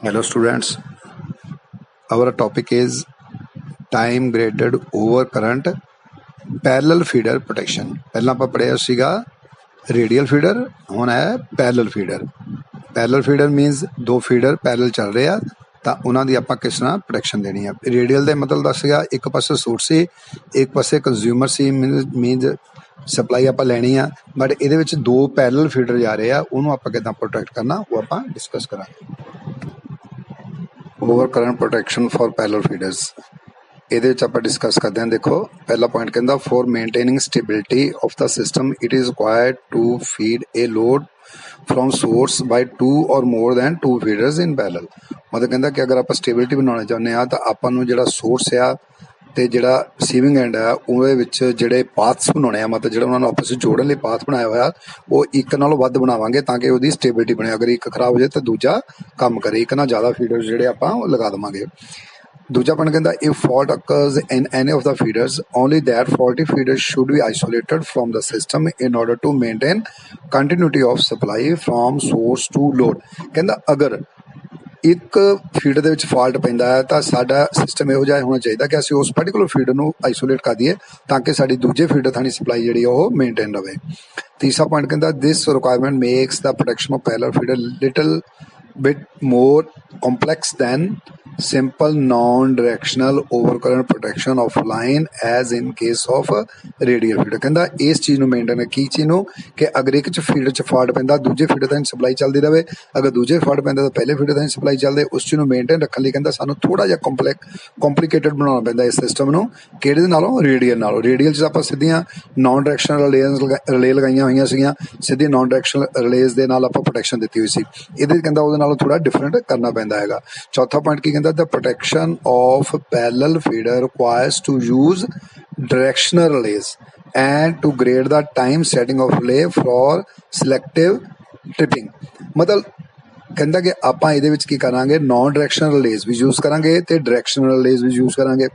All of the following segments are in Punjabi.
Hello students, our topic is time graded overcurrent parallel feeder protection। ਪਹਿਲਾਂ ਆਪਾਂ ਪੜਿਆ ਸੀਗਾ radial feeder, ਹੁਣ ਹੈ parallel feeder। parallel feeder means ਦੋ feeder parallel ਚੱਲ ਰਹੇ ਆ ਤਾਂ ਉਹਨਾਂ ਦੀ ਆਪਾਂ ਕਿਸ ਤਰ੍ਹਾਂ ਪ੍ਰੋਟੈਕਸ਼ਨ ਦੇਣੀ ਆ। radial ਦੇ ਮਤਲਬ ਦੱਸ ਗਿਆ ਇੱਕ ਪਾਸੇ ਸੋਰਸ ਸੀ ਇੱਕ ਪਾਸੇ ਕੰਜ਼ਿਊਮਰ ਸੀ, ਮੀਨਸ ਸਪਲਾਈ ਆਪਾਂ ਲੈਣੀ ਆ, ਬਟ ਇਹਦੇ ਵਿੱਚ ਦੋ ਪੈਰਲਲ ਫੀਡਰ ਜਾ ਰਹੇ ਆ, ਉਹਨੂੰ ਆਪਾਂ ਕਿੱਦਾਂ ਪ੍ਰੋਟੈਕਟ ਕਰਨਾ ਉਹ ਆਪਾਂ ਡਿਸਕਸ ਕਰਾਂਗੇ। Over current protection for parallel feeders ਇਹਦੇ ਵਿੱਚ ਆਪਾਂ ਡਿਸਕਸ ਕਰਦੇ ਹਾਂ। ਦੇਖੋ ਪਹਿਲਾ ਪੁਆਇੰਟ ਕਹਿੰਦਾ for maintaining stability of the system it is required to feed a load from source by 2 or more than 2 ਫੀਡਰਸ in parallel. ਮਤਲਬ ਕਹਿੰਦਾ ਕਿ ਅਗਰ ਆਪਾਂ ਸਟੇਬਿਲਿਟੀ ਬਣਾਉਣਾ ਚਾਹੁੰਦੇ ਆ ਤਾਂ ਆਪਾਂ ਨੂੰ ਜਿਹੜਾ ਸੋਰਸ ਆ ਤੇ ਜਿਹੜਾ ਰਿਸੀਵਿੰਗ ਐਂਡ ਆ ਉਹਦੇ ਵਿੱਚ ਜਿਹੜੇ ਪਾਥਸ ਬਣਾਉਣੇ ਆ, ਮਤਲਬ ਜਿਹੜਾ ਉਹਨਾਂ ਨੂੰ ਆਪਸ ਵਿੱਚ ਜੋੜਨ ਲਈ ਪਾਥ ਬਣਾਇਆ ਹੋਇਆ ਉਹ ਇੱਕ ਨਾਲੋਂ ਵੱਧ ਬਣਾਵਾਂਗੇ ਤਾਂ ਕਿ ਉਹਦੀ ਸਟੇਬਿਲਿਟੀ ਬਣੇ। ਅਗਰ ਇੱਕ ਖਰਾਬ ਹੋ ਜਾਏ ਤਾਂ ਦੂਜਾ ਕੰਮ ਕਰੇ, ਇੱਕ ਨਾਲ ਜ਼ਿਆਦਾ ਫੀਡਰ ਜਿਹੜੇ ਆਪਾਂ ਉਹ ਲਗਾ ਦੇਵਾਂਗੇ। ਦੂਜਾ ਪੁਆਇੰਟ ਕਹਿੰਦਾ if fault occurs in any of the feeders only that faulty feeder should be isolated from the system in order to maintain continuity of supply from source to load. ਕਹਿੰਦਾ ਅਗਰ ਇੱਕ ਫੀਡਰ ਦੇ ਵਿੱਚ ਫਾਲਟ ਪੈਂਦਾ ਹੈ ਤਾਂ ਸਾਡਾ ਸਿਸਟਮ ਇਹੋ ਜਿਹਾ ਹੋਣਾ ਚਾਹੀਦਾ ਕਿ ਅਸੀਂ ਉਸ ਪਾਰਟੀਕੂਲਰ ਫੀਡਰ ਨੂੰ ਆਈਸੋਲੇਟ ਕਰ ਦਈਏ ਤਾਂ ਕਿ ਸਾਡੀ ਦੂਜੇ ਫੀਡਰ ਥਾਣੀ ਸਪਲਾਈ ਜਿਹੜੀ ਉਹ ਮੇਨਟੇਨ ਰਹੇ। ਤੀਸਰਾ ਪੁਆਇੰਟ ਕਹਿੰਦਾ this requirement makes the protection of parallel feeder little bit more complex than simple non-directional overcurrent protection of line as in case of radial feeder। ਕਹਿੰਦਾ ਇਸ ਚੀਜ਼ ਨੂੰ ਮੇਨਟੇਨ ਕੀ ਚੀਜ਼ ਨੂੰ ਕਿ ਅਗਰ ਇੱਕ ਚ ਫੀਡਰ ਚ ਫਾਲਟ ਪੈਂਦਾ ਦੂਜੇ ਫੀਡਰ ਤਾਂ ਸਪਲਾਈ ਚੱਲਦੀ ਰਹੇ, ਅਗਰ ਦੂਜੇ ਫਾਲਟ ਪੈਂਦਾ ਤਾਂ ਪਹਿਲੇ ਫੀਡਰ ਤਾਂ ਸਪਲਾਈ ਚੱਲਦੇ। ਉਸ ਚੀਜ਼ ਨੂੰ ਮੇਨਟੇਨ ਰੱਖਣ ਲਈ ਕਹਿੰਦਾ ਸਾਨੂੰ ਥੋੜਾ ਜਿਹਾ ਕੰਪਲੀਕੇਟਡ ਬਣਾਉਣਾ ਪੈਂਦਾ ਇਸ ਸਿਸਟਮ ਨੂੰ। ਕਿਹੜੇ ਦੇ ਨਾਲੋਂ? ਰੇਡੀਅਲ ਨਾਲੋਂ। ਰੇਡੀਅਲ ਚ ਆਪਾਂ ਸਿੱਧੀਆਂ ਨਾਨ ਡਾਇਰੈਕਸ਼ਨਲ ਰਿਲੇ ਲਗਾਈਆਂ ਹੋਈਆਂ ਸੀਗੀਆਂ, ਸਿੱਧੀ ਨਾਨ ਡਾਇਰੈਕਸ਼ਨਲ ਰਿਲੇਜ਼ ਦੇ ਨਾਲ ਆਪਾਂ ਪ੍ਰੋਟੈਕਸ਼ਨ ਦਿੱਤੀ ਹੋਈ ਸੀ। ਇਹਦੇ ਕਹਿੰਦਾ ਉਹਦੇ ਨਾਲੋਂ ਥੋੜਾ ਡਿਫਰੈਂਟ ਕਰਨਾ ਪੈਂਦਾ ਹੈਗਾ। ਚੌਥਾ ਪੁਆਇੰਟ ਕੀ ਕਹਿੰਦਾ the protection of parallel feeder requires to use directional relays and to grade the time setting of relay for selective tripping। ਮਤਲਬ ਕਹਿੰਦਾ ਕਿ ਆਪਾਂ ਇਹਦੇ ਵਿੱਚ ਕੀ ਕਰਾਂਗੇ, ਨਾਨ ਡਾਇਰੈਕਸ਼ਨਲ ਰਿਲੇਜ਼ ਵੀ ਯੂਜ਼ ਕਰਾਂਗੇ ਤੇ ਡਾਇਰੈਕਸ਼ਨਲ ਰਿਲੇਜ਼ ਵੀ ਯੂਜ਼ ਕਰਾਂਗੇ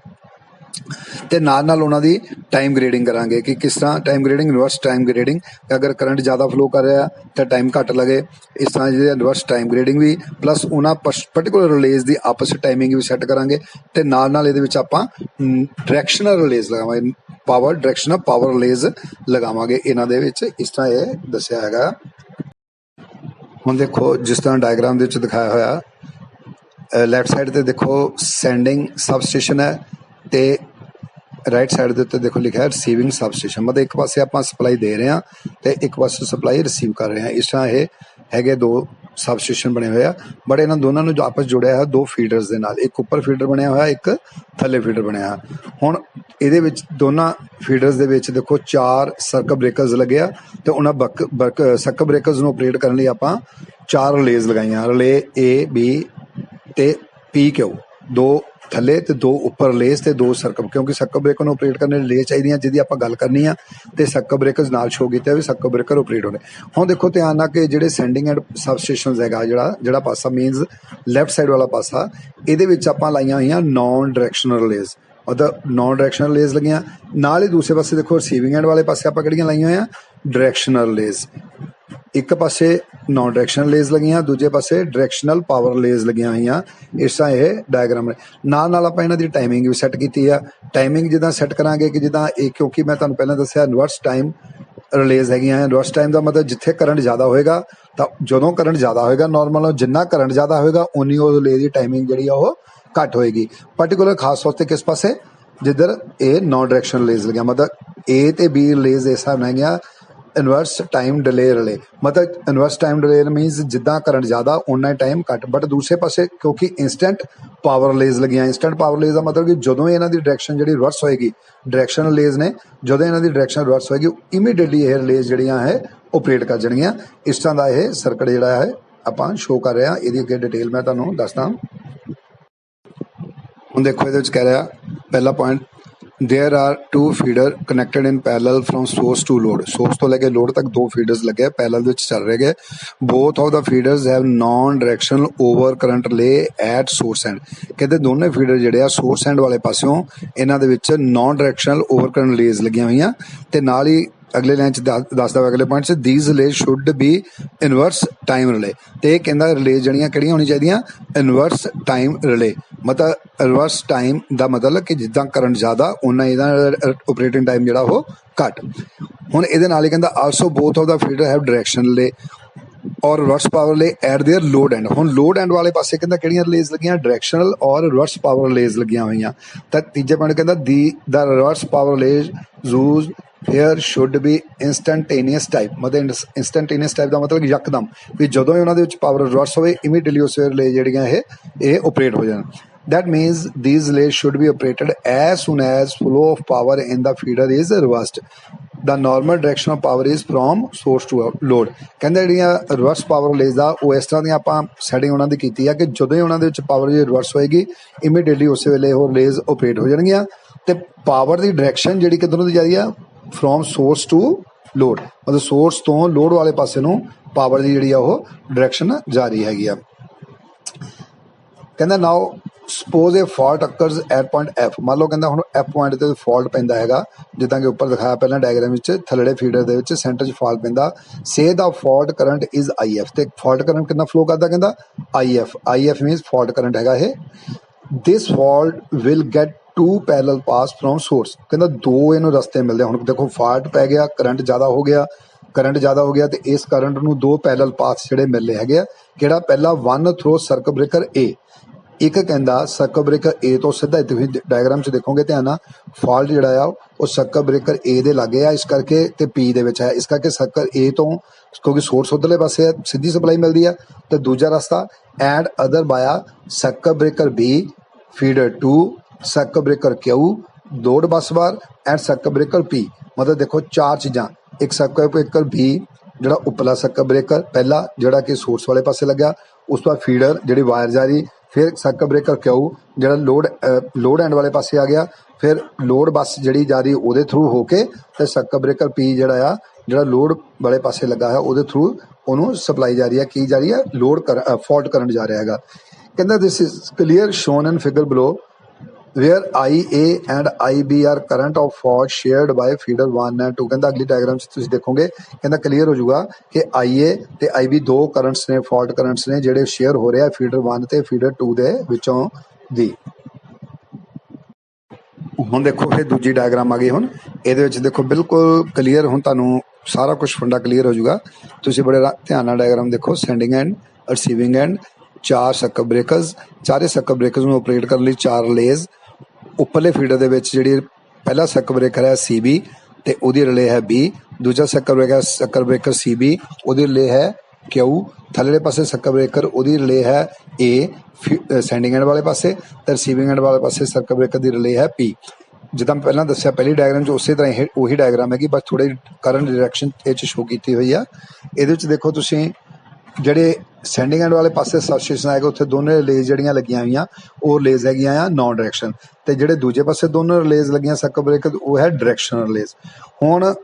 ਤੇ ਨਾਲ ਉਹਨਾਂ ਦੀ ਟਾਈਮ ਗ੍ਰੇਡਿੰਗ ਕਰਾਂਗੇ ਕਿ ਕਿਸ ਤਰ੍ਹਾਂ time grading, reverse time grading. ਅਗਰ ਕਰੰਟ ਜ਼ਿਆਦਾ ਫਲੋ ਕਰ ਰਿਹਾ ਤਾਂ ਟਾਈਮ ਘੱਟ ਲੱਗੇ, ਇਸ ਤਰ੍ਹਾਂ ਜਿਹਦੇ ਰਿਵਰਸ ਟਾਈਮ ਗ੍ਰੇਡਿੰਗ ਵੀ ਪਲੱਸ ਉਹਨਾਂ ਪਰਟੀਕੂਲਰ ਰਿਲੇਜ਼ ਦੀ ਆਪਸ ਵਿੱਚ ਟਾਈਮਿੰਗ ਵੀ ਸੈੱਟ ਕਰਾਂਗੇ ਤੇ ਨਾਲ ਇਹਦੇ ਵਿੱਚ ਆਪਾਂ ਡਾਇਰੈਕਸ਼ਨਲ ਰਿਲੇਜ਼ ਲਗਾਵਾਂਗੇ, ਪਾਵਰ ਡਾਇਰੈਕਸ਼ਨਲ ਪਾਵਰ ਰਿਲੇਜ਼ ਲਗਾਵਾਂਗੇ ਇਹਨਾਂ ਦੇ ਵਿੱਚ। ਇਸ ਤਰ੍ਹਾਂ ਇਹ ਦੱਸਿਆ ਹੈਗਾ। ਹੁਣ ਦੇਖੋ ਜਿਸ ਤਰ੍ਹਾਂ ਡਾਇਗਰਾਮ ਦੇ ਵਿੱਚ ਦਿਖਾਇਆ ਹੋਇਆ, ਲੈਫਟ ਸਾਈਡ ਤੇ ਦੇਖੋ ਸੈਂਡਿੰਗ ਸਬ ਸਟੇਸ਼ਨ ਹੈ ਤੇ ਰਾਈਟ ਸਾਈਡ ਦੇ ਉੱਤੇ ਦੇਖੋ ਲਿਖਿਆ ਰਿਸੀਵਿੰਗ ਸਬ ਸਟੇਸ਼ਨ। ਮਤਲਬ ਇੱਕ ਪਾਸੇ ਆਪਾਂ ਸਪਲਾਈ ਦੇ ਰਹੇ ਹਾਂ ਤੇ ਇੱਕ ਪਾਸੇ ਸਪਲਾਈ ਰਿਸੀਵ ਕਰ ਰਹੇ ਹਾਂ। ਇਸ ਤਰ੍ਹਾਂ ਇਹ ਹੈਗੇ ਦੋ ਸਬ ਸਟੇਸ਼ਨ ਬਣੇ ਹੋਏ ਆ, ਬਟ ਇਹਨਾਂ ਦੋਨਾਂ ਨੂੰ ਜੋ ਆਪਸ ਜੁੜਿਆ ਹੈ ਦੋ ਫੀਡਰਸ ਦੇ ਨਾਲ, ਇੱਕ ਉੱਪਰ ਫੀਡਰ ਬਣਿਆ ਹੋਇਆ ਇੱਕ ਥੱਲੇ ਫੀਡਰ ਬਣਿਆ। ਹੁਣ ਇਹਦੇ ਵਿੱਚ ਦੋਨਾਂ ਫੀਡਰਸ ਦੇ ਵਿੱਚ ਦੇਖੋ 4 ਸਰਕਟ ਬ੍ਰੇਕਰਸ ਲੱਗੇ ਆ ਤੇ ਉਹਨਾਂ ਸਰਕਟ ਬ੍ਰੇਕਰਸ ਨੂੰ ਆਪਰੇਟ ਕਰਨ ਲਈ ਆਪਾਂ 4 ਰਿਲੇਜ਼ ਲਗਾਈਆਂ, ਰਿਲੇ A B ਤੇ PQ, 2 ਥੱਲੇ ਤੇ 2 ਉੱਪਰ ਰਿਲੇਜ਼ ਤੇ 2 ਸਰਕਟ, ਕਿਉਂਕਿ ਸਰਕਟ ਬ੍ਰੇਕਰ ਨੂੰ ਆਪਰੇਟ ਕਰਨ ਲਈ ਰਿਲੇ ਚਾਹੀਦੀਆਂ ਜਿਹਦੀ ਆਪਾਂ ਗੱਲ ਕਰਨੀ ਆ ਤੇ ਸਰਕਟ ਬ੍ਰੇਕਰਸ ਨਾਲ ਸ਼ੋ ਕੀਤਾ ਵੀ ਸਰਕਟ ਬ੍ਰੇਕਰ ਆਪਰੇਟ ਹੋਣੇ। ਹੁਣ ਦੇਖੋ ਧਿਆਨ ਨਾਲ ਕਿ ਜਿਹੜੇ ਸੈਂਡਿੰਗ ਐਂਡ ਸਬ ਸਟੇਸ਼ਨਸ ਹੈਗਾ ਜਿਹੜਾ ਪਾਸਾ ਮੀਨਸ ਲੈਫਟ ਸਾਈਡ ਵਾਲਾ ਪਾਸਾ, ਇਹਦੇ ਵਿੱਚ ਆਪਾਂ ਲਾਈਆਂ ਹੋਈਆਂ ਨਾਨ ਡਾਇਰੈਕਸ਼ਨਲ ਰਿਲੇਜ਼, ਮਤਲਬ ਨਾਨ ਡਾਇਰੈਕਸ਼ਨਲ ਰਿਲੇਜ਼ ਲੱਗੀਆਂ। ਨਾਲ ਹੀ ਦੂਸਰੇ ਪਾਸੇ ਦੇਖੋ ਰਿਸੀਵਿੰਗ ਐਂਡ ਵਾਲੇ ਪਾਸੇ ਆਪਾਂ ਕਿਹੜੀਆਂ ਲਾਈਆਂ ਹੋਈਆਂ, ਡਾਇਰੈਕਸ਼ਨਲ ਰਿਲੇਜ਼। ਇੱਕ ਪਾਸੇ ਨਾਨ ਡਾਇਰੈਕਸ਼ਨਲ ਰਿਲੇਜ਼ ਲੱਗੀਆਂ, ਦੂਜੇ ਪਾਸੇ ਡਾਇਰੈਕਸ਼ਨਲ ਪਾਵਰ ਰਿਲੇਜ਼ ਲੱਗੀਆਂ ਹੋਈਆਂ। ਇਸ ਤਰ੍ਹਾਂ ਇਹ ਡਾਇਗਰਾਮ ਨਾਲ ਆਪਾਂ ਇਹਨਾਂ ਦੀ ਟਾਈਮਿੰਗ ਵੀ ਸੈੱਟ ਕੀਤੀ ਆ। ਟਾਈਮਿੰਗ ਜਿੱਦਾਂ ਸੈੱਟ ਕਰਾਂਗੇ ਕਿ ਜਿੱਦਾਂ ਇਹ, ਕਿਉਂਕਿ ਮੈਂ ਤੁਹਾਨੂੰ ਪਹਿਲਾਂ ਦੱਸਿਆ ਇਨਵਰਸ ਟਾਈਮ ਰਿਲੇਜ਼ ਹੈਗੀਆਂ। ਇਨਵਰਸ ਟਾਈਮ ਦਾ ਮਤਲਬ ਜਿੱਥੇ ਕਰੰਟ ਜ਼ਿਆਦਾ ਹੋਏਗਾ ਤਾਂ ਜਦੋਂ ਕਰੰਟ ਜ਼ਿਆਦਾ ਹੋਏਗਾ ਨਾਰਮਲ, ਜਿੰਨਾ ਕਰੰਟ ਜ਼ਿਆਦਾ ਹੋਏਗਾ ਉਨੀ ਉਹ ਰਿਲੇ ਦੀ ਟਾਈਮਿੰਗ ਜਿਹੜੀ ਆ ਉਹ ਘੱਟ ਹੋਏਗੀ। ਪਰਟੀਕੂਲਰ ਖਾਸ ਤੌਰ 'ਤੇ ਕਿਸ ਪਾਸੇ, ਜਿੱਧਰ ਇਹ ਨਾਨ ਡਾਇਰੈਕਸ਼ਨਲ ਰਿਲੇਜ਼ ਲੱਗਿਆ, ਮਤਲਬ A ਤੇ B ਰਿਲੇਜ਼ ਇਸ ਹਿਸਾਬ ਨਾਲ ਹੈਗੀਆਂ ਇਨਵਰਸ ਟਾਈਮ ਡਿਲੇ ਰਿਲੇ। ਮਤਲਬ ਇਨਵਰਸ ਟਾਈਮ ਡਿਲੇ ਮੀਨਸ ਜਿੱਦਾਂ ਕਰੰਟ ਜ਼ਿਆਦਾ ਉਨਾ ਟਾਈਮ ਘੱਟ, ਬਟ ਦੂਸਰੇ ਪਾਸੇ ਕਿਉਂਕਿ ਇੰਸਟੈਂਟ ਪਾਵਰ ਰਿਲੇਜ਼ ਲੱਗੀਆਂ। ਇੰਸਟੈਂਟ ਪਾਵਰ ਰਿਲੇਜ਼ ਦਾ ਮਤਲਬ ਕਿ ਜਦੋਂ ਇਹਨਾਂ ਦੀ ਡਾਇਰੈਕਸ਼ਨ ਜਿਹੜੀ ਰਿਵਰਸ ਹੋਏਗੀ, ਡਾਇਰੈਕਸ਼ਨ ਰਿਲੇਜ਼ ਨੇ, ਜਦੋਂ ਇਹਨਾਂ ਦੀ ਡਾਇਰੈਕਸ਼ਨ ਰਿਵਰਸ ਹੋਏਗੀ ਇਮੀਡੀਏਟਲੀ ਇਹ ਰਿਲੇਜ਼ ਜਿਹੜੀਆਂ ਹੈ ਆਪਰੇਟ ਕਰ ਜਾਣਗੀਆਂ। ਇਸ ਤਰ੍ਹਾਂ ਦਾ ਇਹ ਸਰਕਟ ਜਿਹੜਾ ਹੈ ਆਪਾਂ ਸ਼ੋ ਕਰ ਰਹੇ ਹਾਂ। ਇਹਦੀ ਅੱਗੇ ਡਿਟੇਲ ਮੈਂ ਤੁਹਾਨੂੰ ਦੱਸਦਾ। ਹੁਣ ਦੇਖੋ ਇਹਦੇ ਵਿੱਚ ਕਹਿ ਰਿਹਾ ਪਹਿਲਾ point, there are 2 feeder connected in parallel from source to load। source ਤੋਂ ਲੈ ਕੇ ਲੋਡ ਤੱਕ 2 feeders ਲੱਗੇ parallel ਵਿੱਚ ਚੱਲ ਰਹੇ ਗਏ। both of the feeders have non directional over current relay at source end। ਕਹਿੰਦੇ ਦੋਨੇ ਫੀਡਰ ਜਿਹੜੇ ਆ ਸੋਰਸ ਐਂਡ ਵਾਲੇ ਪਾਸਿਓਂ ਇਹਨਾਂ ਦੇ ਵਿੱਚ ਨਾਨ ਡਾਇਰੈਕਸ਼ਨਲ ਓਵਰ ਕਰੰਟ ਰਿਲੇਜ਼ ਲੱਗੀਆਂ ਹੋਈਆਂ ਤੇ ਨਾਲ ਹੀ अगले लाइन च दसदा अगले पॉइंट च these relay should be inverse time relay. तो ये कहता रिले जड़ियाँ किहड़ियां होनी चाहिए इनवर्स टाइम रिले। मतलब इनवर्स टाइम का मतलब कि जिदा करंट ज़्यादा उन्ना इहदा ऑपरेटिंग टाइम जिहड़ा वो घट। हुण इहदे नाल ही कहता also both of the feeder have direction relay और reverse power relay at their load end. हुण लोड एंड वाले पासे कहता किहड़ियां रिलेज लगियां डायरैक्शनल और रिवर्स पावर रिलेज लगियां होईयां। तां तीजे पॉइंट कहता the reverse power release use fair should be instantaneous type. मतलब इंस्टैंटेनियस टाइप का मतलब यकदम भी जदों ही उन्होंने पावर रिवर्स होवे इमीडिएटली उस वे रिले जिहड़ियां ये ऑपरेट हो जाण। That means these relays should be operated as soon as flow of power in the feeder is reversed. The normal direction of power is from source to load. कहते ਜਿਹੜੀਆਂ रिवर्स पावर रिलेज ਦਾ ਉਹ ਇਸ ਤਰ੍ਹਾਂ ਦੀਆਂ ਆਪਾਂ ਸੈਟਿੰਗ ਉਹਨਾਂ ਦੀ ਕੀਤੀ ਆ ਕਿ ਜਦੋਂ ਹੀ ਉਹਨਾਂ ਦੇ ਵਿੱਚ ਪਾਵਰ ਜੀ ਰਿਵਰਸ ਹੋਏਗੀ ਇਮੀਡੀਏਟਲੀ ਉਸੇ ਵੇਲੇ ਉਹ ਰਿਲੇਜ਼ ਆਪਰੇਟ ਹੋ ਜਾਣਗੀਆਂ ਤੇ ਪਾਵਰ ਦੀ ਡਾਇਰੈਕਸ਼ਨ ਜਿਹੜੀ ਕਿੱਧਰੋਂ ਦੀ ਜਾ ਰਹੀ ਆ ਫਰੋਮ ਸੋਰਸ ਟੂ ਲੋਡ। ਮਤਲਬ ਸੋਰਸ ਤੋਂ ਲੋਡ ਵਾਲੇ ਪਾਸੇ ਨੂੰ ਪਾਵਰ ਦੀ ਜਿਹੜੀ ਆ ਉਹ ਡਾਇਰੈਕਸ਼ਨ ਜਾ ਰਹੀ ਹੈਗੀ ਆ। ਕਹਿੰਦਾ now suppose a fault occurs at point F. मान लो कहता हूँ एफ पॉइंट ते फॉल्ट पैंदा हैगा जिद्दां कि उपर दिखाया पहला डायग्राम विच थल्लड़े फीडर दे विच सेंटर च फॉल्ट पैंदा। So the fault current is I F. ते फॉल्ट करंट कितना फ्लो करदा कहंदा I F means fault current हैगा ये। This fault will get to parallel pass from source. कहंदा दो इहनूं रस्ते मिलदे। हुण देखो फॉल्ट पै गया करंट ज़्यादा हो गया तो इस करंट नूं दो पैरेलल पाथ जिहड़े मिले हैगे किहड़ा पहला वन थ्रू सर्किट ब्रेकर ए। एक कहता सर्किट ब्रेकर ए तो सीधा तुसीं डायग्राम च देखोगे ध्यान नाल फॉल्ट जिहड़ा आ वो सर्किट ब्रेकर ए दे लागे आ इस करके ते पी दे विच है। इस करके सर्किट ए तो क्योंकि सोर्स उधरले पासे सीधी सप्लाई मिलती है तो दूजा रास्ता and other via circuit breaker B feeder two circuit breaker Q load bus bar and circuit breaker P. मतलब देखो चार चीज़ां एक सर्किट ब्रेकर बी जिहड़ा उपला सर्किट ब्रेकर पहला जिहड़ा कि सोर्स वाले पासे लग्या उस तो बाद फीडर जिहड़ी वायर जा रही फिर सर्किट ब्रेकर क्यू जो लोड एंड वाले पासे आ गया फिर लोड बस जी जा रही वो थ्रू होके तो सर्किट ब्रेकर पी जोड़ा लोड वाले पासे लगा है वो थ्रू उन्होंने सप्लाई जा रही है की जा रही है लोड फॉल्ट करंट जा रहा है। कहता this is clear shown in figure below where I A and I B are current of fault shared by feeder 1 and 2। कहता अगली डायग्राम तुम देखोगे कहता क्लीयर हो जाऊगा कि आई ए ते आई बी दो करंट्स ने फॉल्ट करंट्स ने जेडे शेयर हो रहे हैं फीडर 1 ते फीडर 2 दे विचों दी। हुण देखो फिर दूजी डायग्राम आ गई। हुण इहदे विच देखो बिल्कुल क्लीयर हुण तुहानूं सारा कुछ फंडा क्लीयर हो जाऊगा। तुसीं बड़े ध्यान नाल डायग्राम देखो सेंडिंग एंड रिसीविंग एंड चार सर्किट ब्रेकर्स चारे सर्किट ब्रेकर्स नूं ऑपरेट करने लई चार रिलेज उपरले फीडर दे विच जिहड़ी पहला सर्किट ब्रेकर है सी बी ते उहदी रिले है बी। दूजा सर्किट ब्रेकर सी बी उहदी रिले है क्यू। थल्ले पासे सर्किट ब्रेकर उहदी रिले है ए सेंडिंग एंड वाले पासे ते रिसीविंग एंड वाले पासे सर्किट ब्रेकर दी रिले है पी। जिद्दां पहलां दस्सिया पहली डायग्राम च उसे तरह उही डायग्राम है कि बस थोड़ी करंट डायरैक्शन इह च शो कीती हुई है। इहदे विच देखो तुसीं ਜਿਹੜੇ ਸੈਂਡਿੰਗ ਐਂਡ ਵਾਲੇ ਪਾਸੇ ਸਬਸਟੇਸ਼ਨ ਆਏਗਾ ਉੱਥੇ ਦੋਨੇ ਰਿਲੇਜ਼ ਜਿਹੜੀਆਂ ਲੱਗੀਆਂ ਹੋਈਆਂ ਉਹ ਰਿਲੇਜ਼ ਹੈਗੀਆਂ ਆ ਨੌਨ ਡਾਇਰੈਕਸ਼ਨ ਤੇ ਜਿਹੜੇ ਦੂਜੇ ਪਾਸੇ ਦੋਨੋਂ ਰਿਲੇਜ਼ ਲੱਗੀਆਂ ਸਰਕਿਟ ਬ੍ਰੇਕਰ ਉਹ ਹੈ ਡਾਇਰੈਕਸ਼ਨਲ ਰਿਲੇਜ਼। ਹੁਣ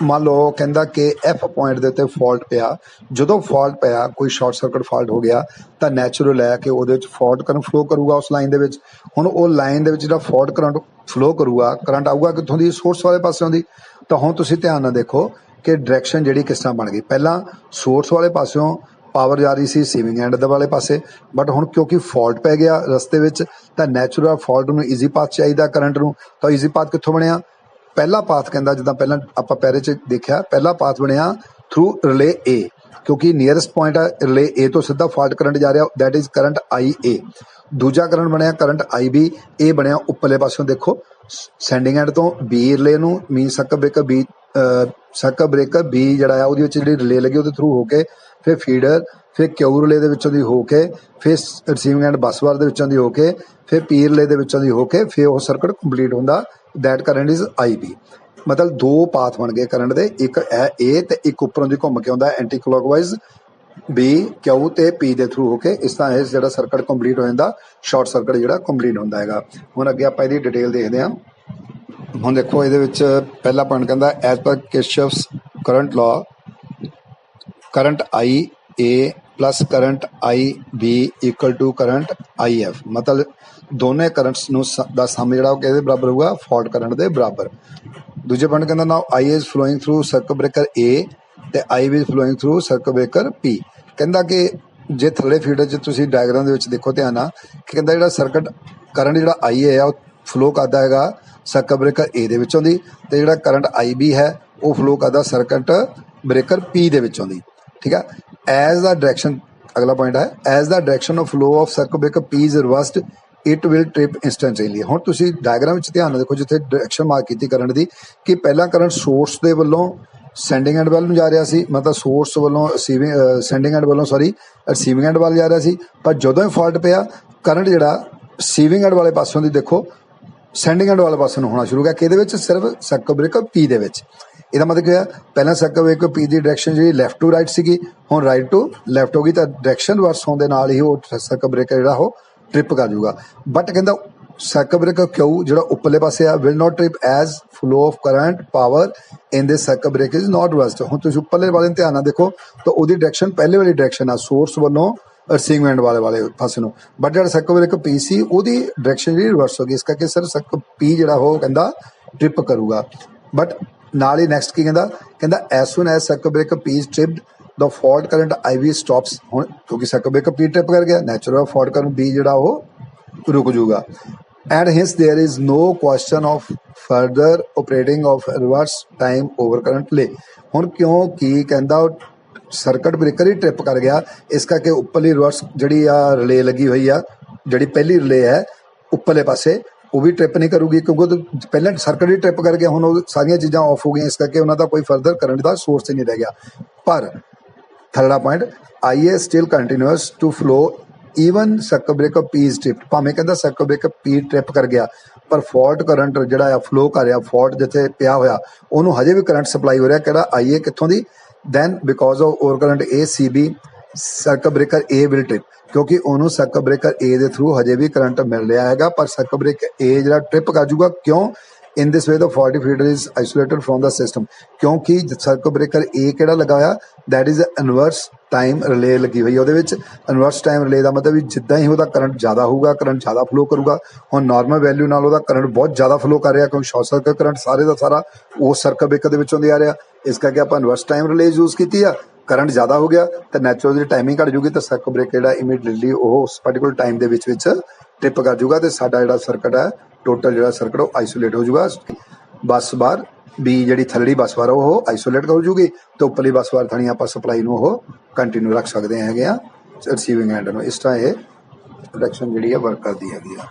ਮੰਨ ਲਓ ਕਹਿੰਦਾ ਕਿ ਐਫ ਪੁਆਇੰਟ ਦੇ ਉੱਤੇ ਫਾਲਟ ਪਿਆ ਜਦੋਂ ਫਾਲਟ ਪਿਆ ਕੋਈ ਸ਼ਾਰਟ ਸਰਕਟ ਫਾਲਟ ਹੋ ਗਿਆ ਤਾਂ ਨੈਚੁਰਲ ਹੈ ਕਿ ਉਹਦੇ ਵਿੱਚ ਫਾਲਟ ਕਰੰਟ ਫਲੋ ਕਰੂਗਾ ਉਸ ਲਾਈਨ ਦੇ ਵਿੱਚ। ਹੁਣ ਉਹ ਲਾਈਨ ਦੇ ਵਿੱਚ ਜਿਹੜਾ ਫਾਲਟ ਕਰੰਟ ਫਲੋ ਕਰੂਗਾ ਕਰੰਟ ਆਊਗਾ ਕਿੱਥੋਂ ਦੀ ਸੋਰਸ ਵਾਲੇ ਪਾਸਿਓਂ ਦੀ। ਤਾਂ ਹੁਣ ਤੁਸੀਂ ਧਿਆਨ ਨਾਲ ਦੇਖੋ ਕਿ ਡਾਇਰੈਕਸ਼ਨ ਜਿਹੜੀ ਕਿਸ ਤਰ੍ਹਾਂ ਬਣ ਗਈ। ਪਹਿਲਾਂ ਸੋਰਸ ਵਾਲੇ ਪਾਸਿਓਂ पावर जा रही सी रिसीविंग एंड दे वाले पासे बट हुण क्योंकि फॉल्ट पै गया रस्ते विच तां नैचुरल फॉल्ट नूं ईजी पाथ चाहिदा करंट नूं। तां ईजी पाथ कित्थों बणिया पहला पाथ कहंदा जिद्दां पहलां आपां पैरे च देखिया पहला पाथ बणिया थ्रू रिले ए क्योंकि नीयरस्ट पॉइंट है रिले ए तो सीधा फॉल्ट करंट जा रहा दैट इज करंट आई ए। दूजा करंट बणिया करंट आई बी ए बणिया उपरले पासों देखो सेंडिंग एंड तो बी रिले नूं mean circuit breaker B circuit breaker B जिहड़ा आ उहदे विच जिहड़ी रिले लगी उहदे थ्रू होके फिर फीडर फिर क्यू रिले दे विचों दी होके फिर रिसीविंग एंड बस बार दे विचों दी होके फिर पी रिले दे विचों दी होके फिर वो सर्किट कंप्लीट हुंदा that current is I B. मतलब दो पाथ बन गए करंट दे एक है ए ते एक उपरों दी घुम के आउंदा एंटी क्लॉकवाइज बी क्यू ते पी दे थ्रू होके इस तरह इस जिहड़ा सर्किट कंप्लीट हो जांदा शॉर्ट सर्किट जिहड़ा कंप्लीट हुंदा हैगा। हुण अगे आपां इहदी डिटेल देखदे हां। हुण देखो इहदे विच पहला पॉइंट कहंदा as per Kirchhoff's current law current I A plus current I B equal to current I F. मतलब दोनों करंट्स दा सम जिहड़ा किहदे बराबर होगा फॉल्ट करंट दे बराबर। ਦੂਜੇ ਪੁਆਇੰਟ ਕਹਿੰਦਾ now I is flowing through circuit breaker A ਤੇ I is flowing through circuit breaker P. ਕਹਿੰਦਾ ਕਿ ਜੇ ਥੱਲੇ ਫੀਡਰ 'ਚ ਤੁਸੀਂ ਡਾਇਗਰਾਮ ਦੇ ਵਿੱਚ ਦੇਖੋ ਧਿਆਨ ਨਾਲ ਕਿ ਕਹਿੰਦਾ ਜਿਹੜਾ ਸਰਕਟ ਕਰੰਟ ਜਿਹੜਾ ਆਈ ਏ ਆ ਉਹ ਫਲੋ ਕਰਦਾ ਹੈਗਾ ਸਰਕਟ ਬ੍ਰੇਕਰ ਏ ਦੇ ਵਿੱਚੋਂ ਦੀ, ਤੇ ਜਿਹੜਾ ਕਰੰਟ ਆਈ ਬੀ ਹੈ ਉਹ ਫਲੋ ਕਰਦਾ ਸਰਕਟ ਬ੍ਰੇਕਰ ਪੀ ਦੇ ਵਿੱਚੋਂ ਦੀ। ਠੀਕ ਹੈ। ਐਜ਼ ਦਾ ਡਾਇਰੈਕਸ਼ਨ, ਅਗਲਾ ਪੁਆਇੰਟ ਹੈ as the direction of flow of circuit breaker P is reversed it will trip instantaneously. ਹੁਣ ਤੁਸੀਂ ਡਾਇਗਰਾਮ ਵਿੱਚ ਧਿਆਨ ਨਾਲ ਦੇਖੋ ਜਿੱਥੇ ਡਾਇਰੈਕਸ਼ਨ ਮਾਰਕ ਕੀਤੀ ਕਰੰਟ ਦੀ ਕਿ ਪਹਿਲਾਂ ਕਰੰਟ ਸੋਰਸ ਦੇ ਵੱਲੋਂ ਸੈਂਡਿੰਗ ਐਂਡ ਵੱਲ ਨੂੰ ਜਾ ਰਿਹਾ ਸੀ, ਮਤਲਬ ਸੋਰਸ ਵੱਲੋਂ ਸੈਂਡਿੰਗ ਐਂਡ ਵੱਲੋਂ ਰਿਸੀਵਿੰਗ ਐਂਡ ਵੱਲ ਜਾ ਰਿਹਾ ਸੀ, ਪਰ ਜਦੋਂ ਹੀ ਫਾਲਟ ਪਿਆ ਕਰੰਟ ਜਿਹੜਾ ਰਿਸੀਵਿੰਗ ਐਂਡ ਵਾਲੇ ਪਾਸੋਂ ਦੀ ਦੇਖੋ ਸੈਂਡਿੰਗ ਐਂਡ ਵਾਲੇ ਪਾਸੇ ਨੂੰ ਹੋਣਾ ਸ਼ੁਰੂ ਗਿਆ। ਕਿਹਦੇ ਵਿੱਚ? ਸਿਰਫ ਸਰਕਟ ਬ੍ਰੇਕਰ ਪੀ ਦੇ ਵਿੱਚ। ਇਹਦਾ ਮਤਲਬ ਕੀ ਹੋਇਆ, ਪਹਿਲਾਂ ਸਰਕਟ ਬ੍ਰੇਕਰ ਪੀ ਦੀ ਡਾਇਰੈਕਸ਼ਨ ਜਿਹੜੀ ਲੈਫਟ ਟੂ ਰਾਈਟ ਸੀਗੀ, ਹੁਣ ਰਾਈਟ ਟੂ ਲੈਫਟ ਹੋ ਗਈ, ਤਾਂ ਡਾਇਰੈਕਸ਼ਨ ਰਿਵਰਸ ਹੋਣ ਦੇ ਨਾਲ ਹੀ ਉਹ ਸਰਕਟ ਬ੍ਰੇਕਰ ਜਿਹੜਾ ਉਹ ਟ੍ਰਿਪ ਕਰ ਜੂਗਾ। ਬਟ ਕਹਿੰਦਾ ਸਰਕਟ ਬ੍ਰੇਕਰ ਕਿਉਂ ਜਿਹੜਾ ਉੱਪਰਲੇ ਪਾਸੇ ਆ will not trip as flow of current power in this circuit breaker is not reversed. ਹੁਣ ਤੁਸੀਂ ਉੱਪਰਲੇ ਵਾਲੇ ਨੂੰ ਧਿਆਨ ਨਾਲ ਦੇਖੋ ਤਾਂ ਉਹਦੀ ਡਾਇਰੈਕਸ਼ਨ ਪਹਿਲੇ ਵਾਲੀ ਡਾਇਰੈਕਸ਼ਨ ਆ ਸੋਰਸ ਵੱਲੋਂ ਰਿਸੀਵਿੰਗ ਐਂਡ ਵਾਲੇ ਪਾਸੇ ਨੂੰ, ਬਟ ਜਿਹੜਾ ਸਰਕਟ ਬ੍ਰੇਕਰ ਪੀ ਸੀ ਉਹਦੀ ਡਾਇਰੈਕਸ਼ਨ ਜਿਹੜੀ ਰਿਵਰਸ ਹੋ ਗਈ, ਇਸ ਕਰਕੇ ਸਰ ਸਰਕਟ ਪੀ ਜਿਹੜਾ ਉਹ ਕਹਿੰਦਾ ਟ੍ਰਿਪ ਕਰੂਗਾ। ਬਟ ਨਾਲ ਹੀ ਨੈਕਸਟ ਕੀ ਕਹਿੰਦਾ as soon as circuit breaker P is tripped the fault current I B stops. ਹੁਣ ਕਿਉਂਕਿ ਸਰਕਟ ਬ੍ਰੇਕਰ ਪੀ ਟ੍ਰਿਪ ਕਰ ਗਿਆ, ਨੈਚੁਰਲ ਫਾਲਟ ਕਰੰਟ ਬੀ ਜਿਹੜਾ ਉਹ ਰੁਕ ਜੂਗਾ। And hence there is no question of further operating of reverse time over current relay. ਹੁਣ ਕਿਉਂਕਿ ਕਹਿੰਦਾ ਸਰਕਟ ਬ੍ਰੇਕਰ ਹੀ ਟ੍ਰਿਪ ਕਰ ਗਿਆ, ਇਸ ਕਰਕੇ ਉੱਪਰਲੀ ਰਿਵਰਸ ਜਿਹੜੀ ਆ ਰਿਲੇ ਲੱਗੀ ਹੋਈ ਆ, ਜਿਹੜੀ ਪਹਿਲੀ ਰਿਲੇ ਹੈ ਉੱਪਰਲੇ ਪਾਸੇ, ਉਹ ਵੀ ਟ੍ਰਿਪ ਨਹੀਂ ਕਰੂਗੀ ਕਿਉਂਕਿ ਪਹਿਲਾਂ ਸਰਕਟ ਹੀ ਟ੍ਰਿਪ ਕਰ ਗਿਆ। ਹੁਣ ਉਹ ਸਾਰੀਆਂ ਚੀਜ਼ਾਂ ਆਫ ਹੋ ਗਈਆਂ, ਇਸ ਕਰਕੇ ਉਹਨਾਂ ਦਾ ਕੋਈ ਫਰਦਰ ਕਰੰਟ ਦਾ ਸੋਰਸ ਹੀ ਨਹੀਂ ਰਹਿ ਗਿਆ। ਪਰ ਥਰਡਾ point I A still continues to flow even circuit breaker P is trip. ਭਾਵੇਂ ਕਹਿੰਦਾ ਸਰਕਟ ਬ੍ਰੇਕਰ ਪੀ ਟ੍ਰਿਪ ਕਰ ਗਿਆ ਪਰ ਫਾਲਟ ਕਰੰਟ ਜਿਹੜਾ ਆ ਫਲੋ ਕਰ ਰਿਹਾ, ਫਾਲਟ ਜਿੱਥੇ ਪਿਆ ਹੋਇਆ ਉਹਨੂੰ ਹਜੇ ਵੀ ਕਰੰਟ ਸਪਲਾਈ ਹੋ ਰਿਹਾ, ਕਿਹੜਾ ਆਈ ਏ ਕਿੱਥੋਂ ਦੀ, then because of over current ACB circuit breaker A will trip, ਕਿਉਂਕਿ ਉਹਨੂੰ ਸਰਕਟ ਬ੍ਰੇਕਰ A ਦੇ ਥਰੂ ਹਜੇ ਵੀ ਕਰੰਟ ਮਿਲ ਰਿਹਾ ਹੈਗਾ, ਪਰ ਸਰਕਟ ਬ੍ਰੇਕਰ A ਜਿਹੜਾ ਟ੍ਰਿਪ ਕਰ ਜੂਗਾ। ਕਿਉਂ? in this way the faulty feeder is isolated from the system, ਕਿਉਂਕਿ ਸਰਕਟ ਬ੍ਰੇਕਰ A ਕਿਹੜਾ ਲੱਗਾ ਹੋਇਆ, that is ਇਨਵਰਸ ਟਾਈਮ ਰਿਲੇ ਲੱਗੀ ਹੋਈ ਹੈ ਉਹਦੇ ਵਿੱਚ। ਇਨਵਰਸ ਟਾਈਮ ਰਿਲੇ ਦਾ ਮਤਲਬ ਵੀ ਜਿੱਦਾਂ ਹੀ ਉਹਦਾ ਕਰੰਟ ਜ਼ਿਆਦਾ ਹੋਊਗਾ ਕਰੰਟ ਜ਼ਿਆਦਾ ਫਲੋ ਕਰੂਗਾ। ਹੁਣ ਨਾਰਮਲ ਵੈਲਿਊ ਨਾਲ ਉਹਦਾ ਕਰੰਟ ਬਹੁਤ ਜ਼ਿਆਦਾ ਫਲੋ ਕਰ ਰਿਹਾ ਕਿਉਂਕਿ ਸ਼ਾਰਟ ਸਰਕਟ ਕਰੰਟ ਸਾਰੇ ਦਾ ਸਾਰਾ ਉਹ ਸਰਕਟ ਬ੍ਰੇਕਰ ਦੇ ਵਿੱਚੋਂ ਦੀ ਆ ਰਿਹਾ, ਇਸ ਕਰਕੇ ਆਪਾਂ ਇਨਵਰਸ ਟਾਈਮ ਰਿਲੇ ਯੂਜ਼ ਕੀਤੀ ਆ। ਕਰੰਟ ਜ਼ਿਆਦਾ ਹੋ ਗਿਆ ਤਾਂ ਨੈਚੁਰਲ ਦੀ ਟਾਈਮਿੰਗ ਘੱਟ ਜੂਗੀ, ਤਾਂ ਸਰਕਟ ਬ੍ਰੇਕਰ ਜਿਹੜਾ ਇਮੀਡੀਏਟਲੀ ਉਹ ਉਸ ਪਾਰਟੀਕੂਲਰ ਟਾਈਮ ਦੇ ਵਿੱਚ ਟ੍ਰਿਪ ਕਰ ਜੂਗਾ, ਤੇ ਸਾਡਾ ਜਿਹੜਾ ਸਰਕਟ ਹੈ ਟੋਟਲ ਜਿਹੜਾ ਸਰਕਟ ਉਹ ਆਈਸੋਲੇਟ ਹੋ ਜੂਗਾ। ਬੱਸ ਬਾਰ ਵੀ ਜਿਹੜੀ ਥੱਲੜੀ ਬੱਸ ਬਾਰ ਉਹ ਆਈਸੋਲੇਟ ਹੋ ਜੂਗੀ, ਤੇ ਉੱਪਰਲੀ ਬੱਸ ਬਾਰ ਥਾਣੀ ਆਪਾਂ ਸਪਲਾਈ ਨੂੰ ਉਹ ਕੰਟੀਨਿਊ ਰੱਖ ਸਕਦੇ ਹੈਗੇ ਆ ਰਿਸੀਵਿੰਗ ਐਂਡ ਨੂੰ। ਇਸ ਤਰ੍ਹਾਂ ਇਹ ਪ੍ਰੋਡਕਸ਼ਨ ਜਿਹੜੀ ਹੈ ਵਰਕ ਕਰਦੀ ਹੈਗੀ ਆ।